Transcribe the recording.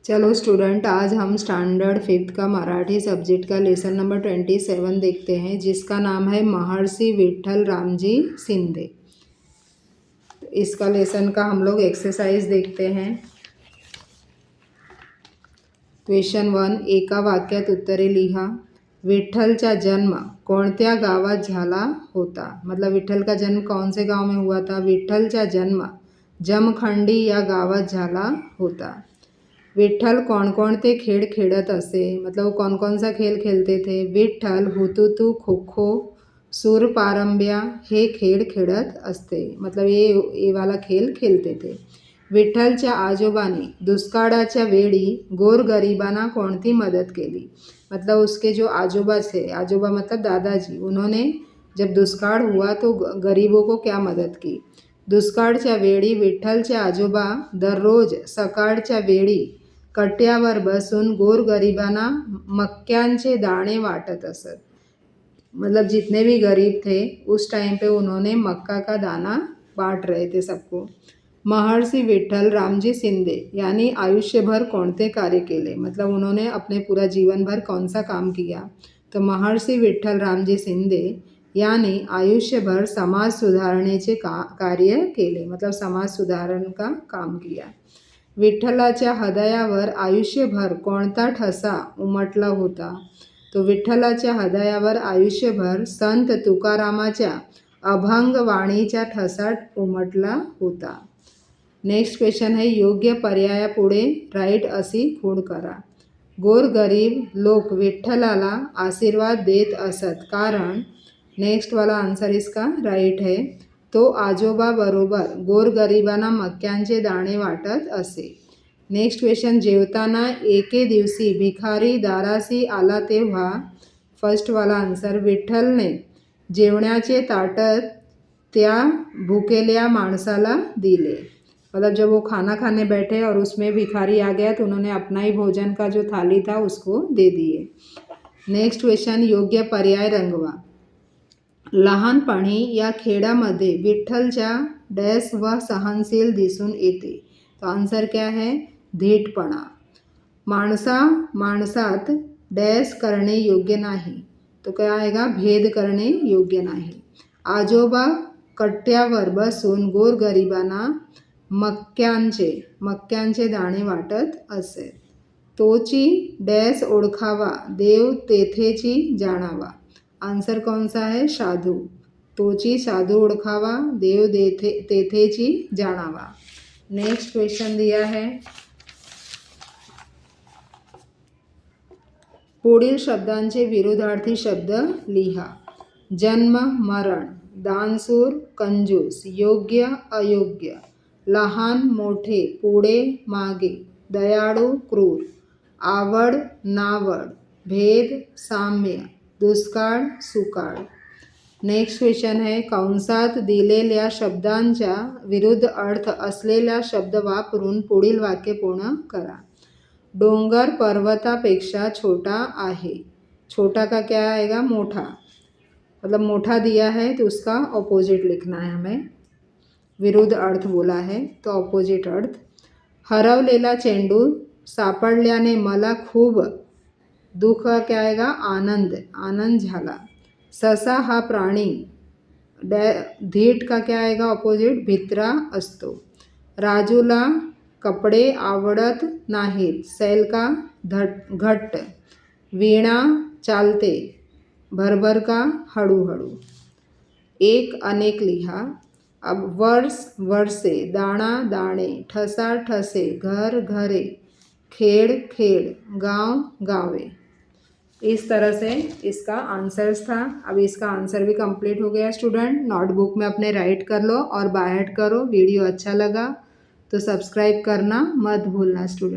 चलो स्टूडेंट, आज हम standard 5th का मराठी सब्जेक्ट का लेसन नंबर 27 देखते हैं, जिसका नाम है महर्षि विट्ठल रामजी शिंदे। इसका लेसन का हम लोग एक्सरसाइज देखते हैं। क्वेश्चन 1, एका वाक्यात उत्तरे लिहा। विठ्ठलचा जन्म कोणत्या गावात झाला होता? मतलब विठ्ठल का जन्म कौन से गांव में हुआ था? विठ्ठलचा जन्म जमखंडी या गावात झाला होता। विठ्ठल कोणकोणते खेळ खेळत असे? मतलब वो कौन कौन सा खेल खेलते थे? विठ्ठल हुतुतू, खो खो, सूरपारंब्या हे खेळ खेळत असते। मतलब ये वाला खेल खेलते थे। विठ्ठलच्या आजोबांनी दुष्काळाच्या वेळी गोरगरिबांना कोणती मदत केली? मतलब उसके जो आजोबा थे, आजोबा मतलब दादाजी, उन्होंने जब दुष्काळ हुआ तो गरीबों को क्या मदद की? दुष्काळच्या वेळी विठ्ठलचे आजोबा दररोज सकाळच्या वेळी कट्ट्यावर बसून गोरगरिबांना मक्यांचे दाणे वाटत असत। मतलब जितने भी गरीब थे उस टाइम पे उन्होंने मक्का का दाना बांट रहे थे सबको। महर्षि विट्ठल रामजी शिंदे यानी आयुष्यभर कोणते कार्य केले? मतलब उन्होंने अपने पूरा जीवन भर कौन सा काम किया? तो महर्षि विट्ठल रामजी शिंदे यानी आयुष्यभर समाज सुधारणेचे कार्य केले। मतलब समाज सुधारण का काम किया। विठ्ठलाच्या हृदयावर आयुष्यभर कोणता ठसा उमटला होता? तो विठ्ठलाच्या हृदयावर आयुष्यभर संत तुकारामाच्या अभंग वाणीचा ठसा उमटला होता। नेक्स्ट क्वेश्चन है, योग्य पर्यायापुढे राईट अशी खूण करा। गोरगरीब लोक विठ्ठलाला आशीर्वाद देत असत कारण, नेक्स्ट वाला आंसर इसका राईट है, तो आजोबा बरोबर गोरगरिबांना मक्यांचे दाणे वाटत असे। नेक्स्ट क्वेश्चन, जेवताना एके दिवशी भिकारी दाराशी आला तेव्हा, फर्स्ट वाला आंसर, विठ्ठलने जेवणाचे ताट त्या भुकेल्या माणसाला दिले। मतलब जब वो खाना खाने बैठे और उसमें भिखारी आ गया तो उन्होंने अपना ही भोजन का जो थाली था उसको दे दिए। नेक्स्ट क्वेश्चन, योग्य पर्याय रंगवा। लहानपणी या खेळामध्ये विठ्ठलच्या डॅश व सहनशील दिसून येते। तो आंसर क्या है? धीटपणा। माणसात डॅश करणे योग्य नाही, तो क्या आएगा? भेद करणे योग्य नाही। आजोबा कट्ट्यावर बसून गोरगरिबांना मक्यांचे दाणे वाटत असे। तोची डॅश ओळखावा, देव तेथेची जाणावा। आंसर कौन सा है? साधू। तोची साधू ओळखावा, देव तेथेची जाणावा। नेक्स्ट क्वेश्चन दिया है, पुढील शब्दांचे विरुद्धार्थी शब्द लिहा। जन्म मरण, दानशूर कंजूस, योग्य अयोग्य, लहान मोठे, पुढे मागे, दयाळू क्रूर, आवड नावड, भेद साम्य, दुष्काळ सुकाळ। नेक्स्ट क्वेश्चन है, कंसात दिलेल्या शब्दांच्या विरुद्ध अर्थ असलेला शब्द वापरून पुढील वाक्य पूर्ण करा। डोंगर पर्वतापेक्षा छोटा आहे। छोटा का क्या आएगा? मोठा। मतलब मोठा दिया है तो उसका ऑपोजिट लिखना है हमें। विरुद्ध अर्थ बोला है तो ऑपोजिट अर्थ। हरवलेला चेंडू सापडल्याने मला खूप दुःख, क्या आएगा? आनंद झाला। ससा हा प्राणी धीट का क्या आएगा? ऑपोजिट भित्रा असतो। राजूला कपडे आवडत नाहीत, सैल का घट्ट। वीणा चालते, भरभर का हळूहळू। एक अनेक लिहा। अब वर्ष वर्षे, दाणा दाणे, ठसा ठसे, घर घरे, खेड़ खेड़, गांव गावे। इस तरह से इसका आंसर्स था। अब इसका आंसर भी कंप्लीट हो गया स्टूडेंट। नोटबुक में अपने राइट कर लो और बाय हार्ट करो। वीडियो अच्छा लगा तो सब्सक्राइब करना मत भूलना स्टूडेंट।